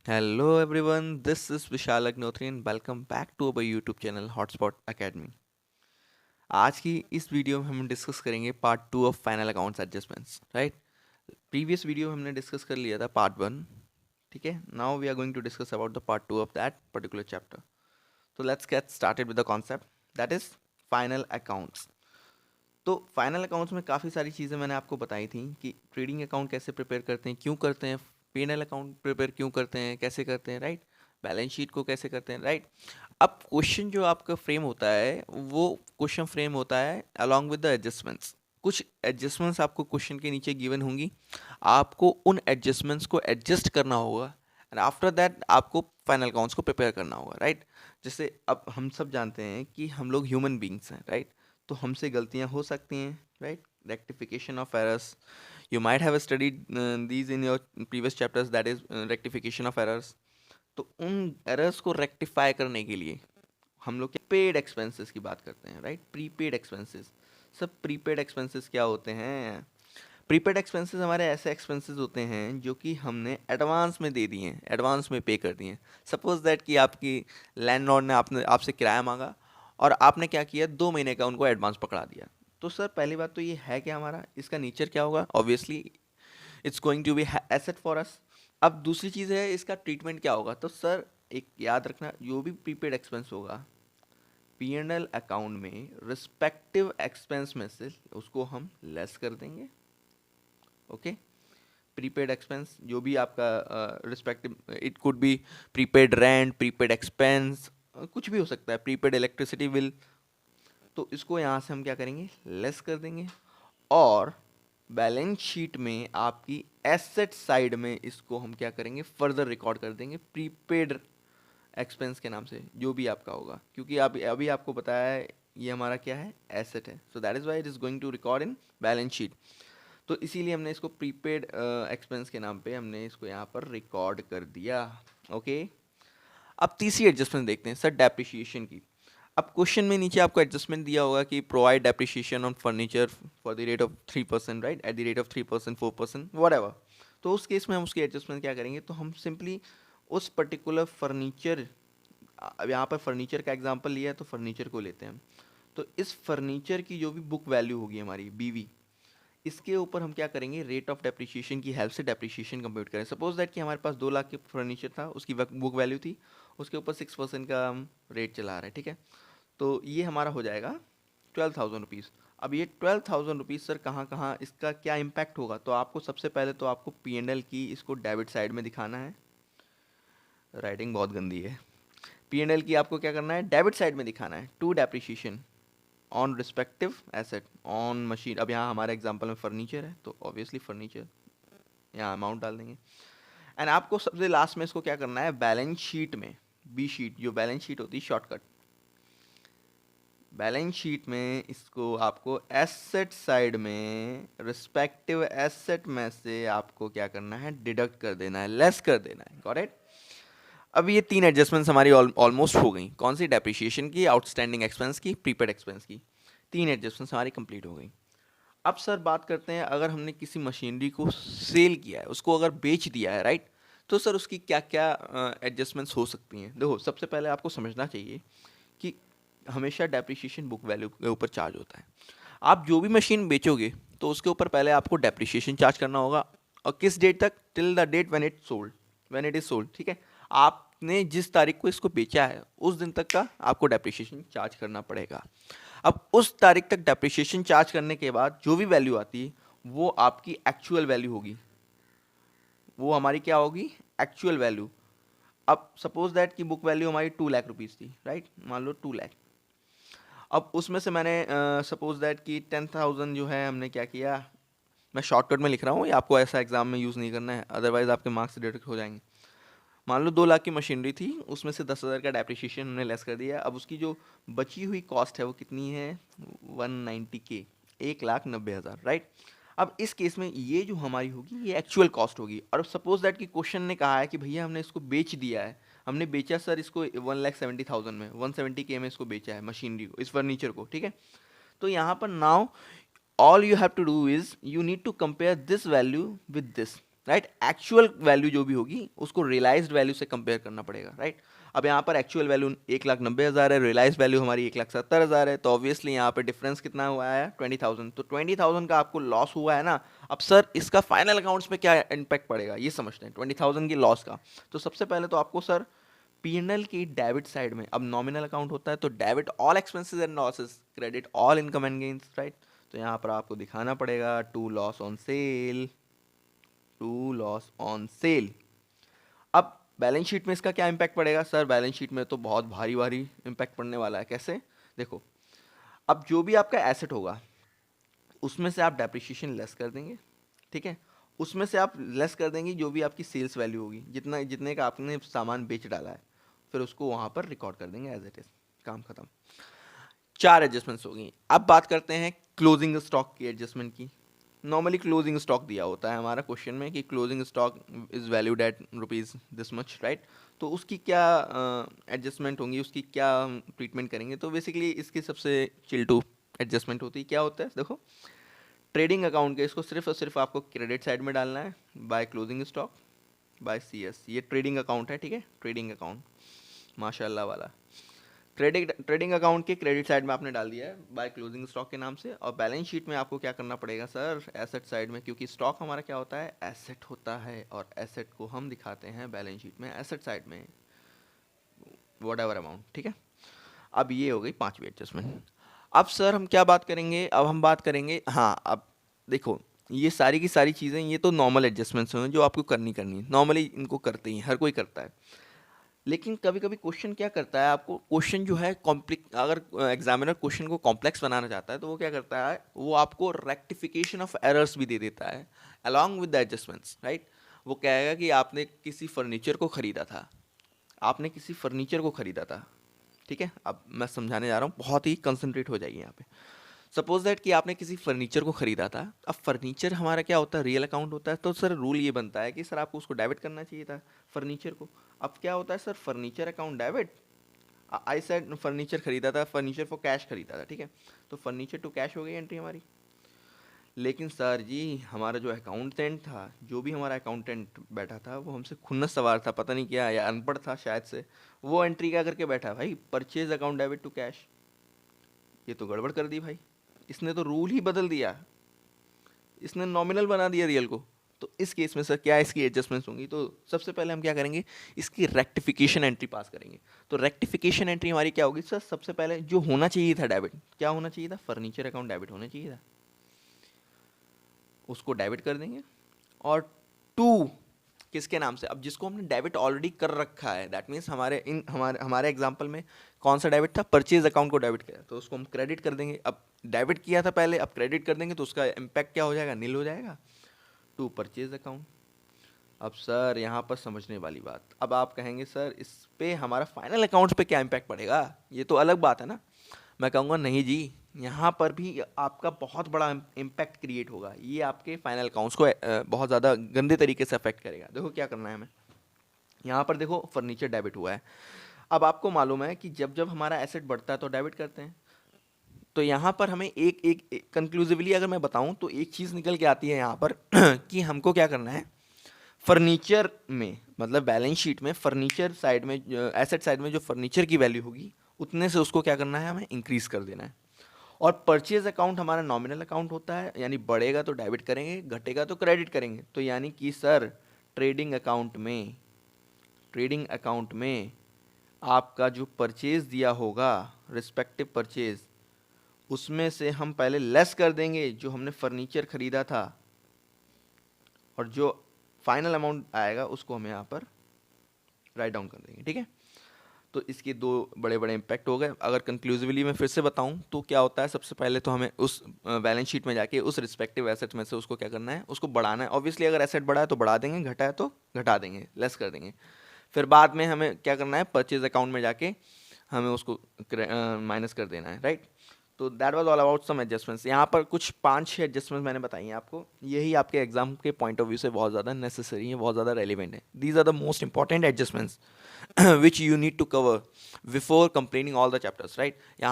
Hello everyone, this is Vishal Agnotri and welcome back to our YouTube channel Hotspot Academy. आज की इस video में हम discuss करेंगे part 2 of final accounts adjustments, right? Previous video हमने discuss कर लिया था पार्ट 1, ठीक है? Now we are going to discuss about the part 2 of that particular chapter. तो let's get started with the concept that is final accounts. तो final accounts में काफ़ी सारी चीज़ें मैंने आपको बताई थी कि ट्रेडिंग अकाउंट कैसे प्रिपेयर करते हैं, क्यों करते हैं, P&L अकाउंट प्रिपेयर क्यों करते हैं, कैसे करते हैं, राइट? बैलेंस शीट को कैसे करते हैं, राइट? अब क्वेश्चन जो आपका फ्रेम होता है वो क्वेश्चन फ्रेम होता है अलॉन्ग विद द एडजस्टमेंट्स. कुछ एडजस्टमेंट्स आपको क्वेश्चन के नीचे गिवन होंगी, आपको उन एडजस्टमेंट्स को एडजस्ट करना होगा एंड आफ्टर दैट आपको फाइनल अकाउंट्स को प्रिपेयर करना होगा, राइट? जैसे अब हम सब जानते हैं कि हम लोग ह्यूमन बींग्स हैं, राइट? तो हमसे गलतियां हो सकती हैं, right? Rectification of errors, you might have studied these in your previous chapters, that is rectification of errors. तो उन एरर्स को रेक्टिफाई करने के लिए हम लोग पेड एक्सपेंसेस की बात करते हैं, राइट? Prepaid expenses. सब प्रीपेड एक्सपेंसेस क्या होते हैं? प्रीपेड एक्सपेंसेस हमारे ऐसे एक्सपेंसेस होते हैं जो कि हमने एडवांस में दे दिए हैं, एडवांस में पे कर दिए हैं. सपोज दैट कि आपकी लैंडलॉर्ड ने आपने आपसे किराया मांगा और आपने क्या किया, 2 महीने का उनको एडवांस पकड़ा दिया. तो सर पहली बात तो ये है कि हमारा इसका नेचर क्या होगा? Obviously it's going to be asset for us. अब दूसरी चीज़ है इसका ट्रीटमेंट क्या होगा. तो सर एक याद रखना, जो भी प्रीपेड एक्सपेंस होगा P&L अकाउंट में रिस्पेक्टिव एक्सपेंस में से उसको हम लेस कर देंगे. ओके? प्रीपेड एक्सपेंस जो भी आपका respective, it could be prepaid rent, prepaid expense, कुछ भी हो सकता है, प्रीपेड इलेक्ट्रिसिटी बिल. तो इसको यहाँ से हम क्या करेंगे, लेस कर देंगे. और बैलेंस शीट में आपकी एसेट साइड में इसको हम क्या करेंगे, फर्दर रिकॉर्ड कर देंगे प्रीपेड एक्सपेंस के नाम से, जो भी आपका होगा, क्योंकि अभी अभी आपको बताया है ये हमारा क्या है, एसेट है. So that is why it is going to record in balance sheet. तो इसीलिए हमने इसको प्रीपेड एक्सपेंस के नाम पे हमने इसको यहाँ पर रिकॉर्ड कर दिया. ओके? अब तीसरी एडजस्टमेंट देखते हैं सर, डेप्रिसिएशन की. अब क्वेश्चन में नीचे आपको एडजस्टमेंट दिया होगा कि provide depreciation on furniture for the rate of 3%, right? At the rate of 3%, 4%, what. तो उस केस में हम उसकी एडजस्टमेंट क्या करेंगे, तो हम सिंपली उस पर्टिकुलर फर्नीचर, अब यहाँ पर फर्नीचर का एग्जांपल लिया है तो फर्नीचर को लेते हैं हम. तो इस फर्नीचर की जो भी बुक वैल्यू होगी हमारी BV, इसके ऊपर हम क्या करेंगे, रेट ऑफ डेप्रिसिएशन की हेल्प से डेप्रिसिएशन कंप्यूट करें. सपोज दैट कि हमारे पास 2 लाख की फर्नीचर था, उसकी बुक वैल्यू थी, उसके ऊपर 6% का हम रेट चला रहे हैं, ठीक है? तो ये हमारा हो जाएगा 12,000 रुपीज़. अब ये 12,000 रुपीज़ सर कहाँ कहाँ इसका क्या इम्पैक्ट होगा, तो आपको सबसे पहले तो आपको P&L की इसको डेबिट साइड में दिखाना है. राइटिंग बहुत गंदी है. P&L की आपको क्या करना है, डेबिट साइड में दिखाना है to depreciation on respective asset on machine. अब यहाँ हमारे एग्जांपल में फर्नीचर है तो ऑब्वियसली फर्नीचर, यहाँ अमाउंट डाल देंगे. एंड आपको सबसे लास्ट में इसको क्या करना है, बैलेंस शीट में, बी शीट, जो बैलेंस शीट होती है शॉर्टकट, बैलेंस शीट में इसको आपको एसेट साइड में रिस्पेक्टिव एसेट में से आपको क्या करना है, डिडक्ट कर देना है, लेस कर देना है. Got it? अब ये 3 एडजस्टमेंट्स हमारी ऑलमोस्ट हो गई. कौन सी? डेप्रिसिएशन की, आउटस्टैंडिंग एक्सपेंस की, प्रीपेड एक्सपेंस की. 3 एडजस्टमेंट्स हमारी कंप्लीट हो गई. अब सर बात करते हैं, अगर हमने किसी मशीनरी को सेल किया है, उसको अगर बेच दिया है, राइट? तो सर उसकी क्या क्या एडजस्टमेंट्स हो सकती हैं. देखो सबसे पहले आपको समझना चाहिए कि हमेशा डेप्रिसिएशन बुक वैल्यू के ऊपर चार्ज होता है. आप जो भी मशीन बेचोगे तो उसके ऊपर पहले आपको डेप्रिसिएशन चार्ज करना होगा. और किस डेट तक? Till the date when it sold, when it is sold, ठीक है? आपने जिस तारीख को इसको बेचा है उस दिन तक का आपको डेप्रिसिएशन चार्ज करना पड़ेगा. अब उस तारीख तक डेप्रिसिएशन चार्ज करने के बाद जो भी वैल्यू आती है वो आपकी एक्चुअल वैल्यू होगी. वो हमारी क्या होगी, एक्चुअल वैल्यू. अब सपोज दैट कि बुक वैल्यू हमारी 2 लाख रुपीज़ थी, राइट? मान लो 2 लाख. अब उसमें से मैंने सपोज दैट कि 10,000 जो है हमने क्या किया, मैं शॉर्टकट में लिख रहा हूँ, ये आपको ऐसा एग्जाम में यूज़ नहीं करना है, अदरवाइज आपके मार्क्स डिडक्ट हो जाएंगे. मान लो 2 लाख की मशीनरी थी, उसमें से 10,000 का डेप्रिसिएशन हमने लेस कर दिया. अब उसकी जो बची हुई कॉस्ट है वो कितनी है, 190K, 1,90,000, राइट? अब इस केस में ये जो हमारी होगी ये एक्चुअल कॉस्ट होगी. और सपोज दैट कि क्वेश्चन ने कहा है कि भैया हमने इसको बेच दिया है, हमने बेचा सर इसको 1,70,000 में, 170K में इसको बेचा है मशीनरी को, इस फर्नीचर को, ठीक है? तो यहाँ पर now all you have to do is you need to compare this value with this. Right. Actual value जो भी होगी उसको रियलाइज्ड वैल्यू से कंपेयर करना पड़ेगा, राइट। अब यहाँ पर एक्चुअल वैल्यू 1,90,000 है, रियलाइज वैल्यू हमारी 1,70,000 है, तो ऑब्वियसली यहाँ पर डिफरेंस कितना हुआ है 20,000। तो 20,000 का आपको लॉस हुआ है ना। अब सर इसका फाइनल अकाउंट्स पे क्या इम्पैक्ट पड़ेगा ये समझते हैं 20,000 की लॉस का। तो सबसे पहले तो आपको सर P&L की डेबिट साइड में, अब नॉमिनल अकाउंट होता है तो debit all expenses and losses, credit all income and gains, right. तो यहाँ पर आपको दिखाना पड़ेगा to loss on sale, to loss on sale. अब बैलेंस शीट में इसका क्या इम्पैक्ट पड़ेगा सर? बैलेंस शीट में तो बहुत भारी भारी इम्पैक्ट पड़ने वाला है। कैसे? देखो, अब जो भी आपका एसेट होगा उसमें से आप डेप्रिसिएशन लेस कर देंगे, ठीक है। उसमें से आप लेस कर देंगे जो भी आपकी सेल्स वैल्यू होगी, जितना जितने का आपने सामान बेच डाला है, फिर उसको वहाँ पर रिकॉर्ड कर देंगे एज इट इज़। काम खत्म। 4 एडजस्टमेंट्स होगी। अब बात करते हैं क्लोजिंग स्टॉक की एडजस्टमेंट की। नॉर्मली क्लोजिंग स्टॉक दिया होता है हमारा क्वेश्चन में कि closing stock is valued at rupees this much, right. तो उसकी क्या एडजस्टमेंट होंगी, उसकी क्या ट्रीटमेंट करेंगे? तो बेसिकली इसकी सबसे चिल्टू एडजस्टमेंट होती है। क्या होता है देखो, ट्रेडिंग अकाउंट के इसको सिर्फ और सिर्फ आपको क्रेडिट साइड में डालना है by closing stock by CS। ये ट्रेडिंग अकाउंट है, ठीक है, ट्रेडिंग अकाउंट माशाल्लाह वाला। ट्रेडिंग अकाउंट के क्रेडिट साइड में आपने डाल दिया है बाय क्लोजिंग स्टॉक के नाम से। और बैलेंस शीट में आपको क्या करना पड़ेगा सर? एसेट साइड में, क्योंकि स्टॉक हमारा क्या होता है? एसेट होता है, और एसेट को हम दिखाते हैं बैलेंस शीट में एसेट साइड में वॉट एवर अमाउंट, ठीक है। अब ये हो गई 5वीं एडजस्टमेंट। अब सर हम क्या बात करेंगे? अब हम बात करेंगे, हाँ अब देखो ये सारी की सारी चीज़ें ये तो नॉर्मल एडजस्टमेंट्स हैं जो आपको करनी है, नॉर्मली इनको करते ही हर कोई करता है। लेकिन कभी कभी क्वेश्चन क्या करता है, आपको क्वेश्चन जो है कॉम्प्लिक, अगर एग्जामिनर क्वेश्चन को कॉम्प्लेक्स बनाना चाहता है तो वो क्या करता है, वो आपको रेक्टिफिकेशन ऑफ एरर्स भी दे देता है along with the adjustments, right. वो कहेगा कि आपने किसी फर्नीचर को ख़रीदा था, आपने किसी फर्नीचर को ख़रीदा था, ठीक है। अब मैं समझाने जा रहा हूँ, बहुत ही कंसंट्रेट हो जाइए यहाँ पे। सपोज दैट कि आपने किसी फर्नीचर को ख़रीदा था। अब फर्नीचर हमारा क्या होता है? रियल अकाउंट होता है। तो सर रूल ये बनता है कि सर आपको उसको डेबिट करना चाहिए था फर्नीचर को। अब क्या होता है sir? Furniture account debit, I said furniture खरीदा था, फर्नीचर फॉर कैश खरीदा था, ठीक है। तो फर्नीचर टू कैश हो गई एंट्री हमारी। लेकिन सर जी हमारा जो अकाउंटेंट था, जो भी हमारा अकाउंटेंट बैठा था, वो हमसे खुन्नस सवार था, पता नहीं क्या, या अनपढ़ था शायद से। वो एंट्री क्या करके बैठा भाई? Purchase account debit to cash. ये तो गड़बड़ कर दी भाई, इसने तो रूल ही बदल दिया, इसने नॉमिनल बना दिया रियल को। तो इस केस में सर क्या इसकी एडजस्टमेंट्स होंगी? तो सबसे पहले हम क्या करेंगे, इसकी रेक्टिफिकेशन एंट्री पास करेंगे। तो रेक्टिफिकेशन एंट्री हमारी क्या होगी सर? सबसे पहले जो होना चाहिए था डेबिट, क्या होना चाहिए था? फर्नीचर अकाउंट डेबिट होना चाहिए था, उसको डेबिट कर देंगे। और टू किसके नाम से? अब जिसको हमने डेबिट ऑलरेडी कर रखा है, दैट मीन्स हमारे एग्जांपल में कौन सा डेबिट था? परचेज अकाउंट को डेबिट किया, तो उसको हम क्रेडिट कर देंगे। अब डेबिट किया था पहले, अब क्रेडिट कर देंगे, तो उसका इम्पैक्ट क्या हो जाएगा? नील हो जाएगा टू परचेज अकाउंट। अब सर यहाँ पर समझने वाली बात, अब आप कहेंगे सर इस पे हमारा फाइनल अकाउंट्स पे क्या इम्पैक्ट पड़ेगा? ये तो अलग बात है ना। मैं कहूँगा नहीं जी, यहाँ पर भी आपका बहुत बड़ा इम्पैक्ट क्रिएट होगा। ये आपके फाइनल अकाउंट्स को बहुत ज़्यादा गंदे तरीके से अफेक्ट करेगा। देखो क्या करना है हमें। यहाँ पर देखो फर्नीचर डेबिट हुआ है। अब आपको मालूम है कि जब जब हमारा एसेट बढ़ता है तो डेबिट करते हैं। तो यहाँ पर हमें एक कंक्लूसिवली अगर मैं बताऊँ तो एक चीज़ निकल के आती है यहाँ पर कि हमको क्या करना है, फर्नीचर में, मतलब बैलेंस शीट में फर्नीचर साइड में, एसेट साइड में जो फर्नीचर की वैल्यू होगी उतने से उसको क्या करना है, हमें इंक्रीज कर देना है। और परचेज अकाउंट हमारा नॉमिनल अकाउंट होता है, यानी बढ़ेगा तो डेबिट करेंगे, घटेगा तो क्रेडिट करेंगे। तो यानी कि सर ट्रेडिंग अकाउंट में आपका जो परचेज दिया होगा, रिस्पेक्टिव परचेज, उसमें से हम पहले लेस कर देंगे जो हमने फर्नीचर खरीदा था, और जो फाइनल अमाउंट आएगा उसको हम यहाँ पर राइट डाउन कर देंगे, ठीक है। तो इसके दो बड़े बड़े इम्पैक्ट हो गए। अगर कंक्लूसिवली मैं फिर से बताऊं तो क्या होता है, सबसे पहले तो हमें उस बैलेंस शीट में जाके उस रिस्पेक्टिव एसेट में से उसको क्या करना है, उसको बढ़ाना है। ऑब्वियसली अगर एसेट बढ़ा है तो बढ़ा देंगे, घटा है तो घटा देंगे, लेस कर देंगे। फिर बाद में हमें क्या करना है, परचेज अकाउंट में जाके हमें उसको माइनस कर देना है, राइट। तो that was all about some adjustments. यहाँ पर कुछ 5-6 एडजस्टमेंट्स मैंने बताई हैं आपको, यही आपके एग्जाम के पॉइंट ऑफ व्यू से बहुत ज़्यादा नेसेसरी है, बहुत ज़्यादा रेलिवेंट है। These are the most important adjustments which you need to cover before completing all the chapters, right? यहाँ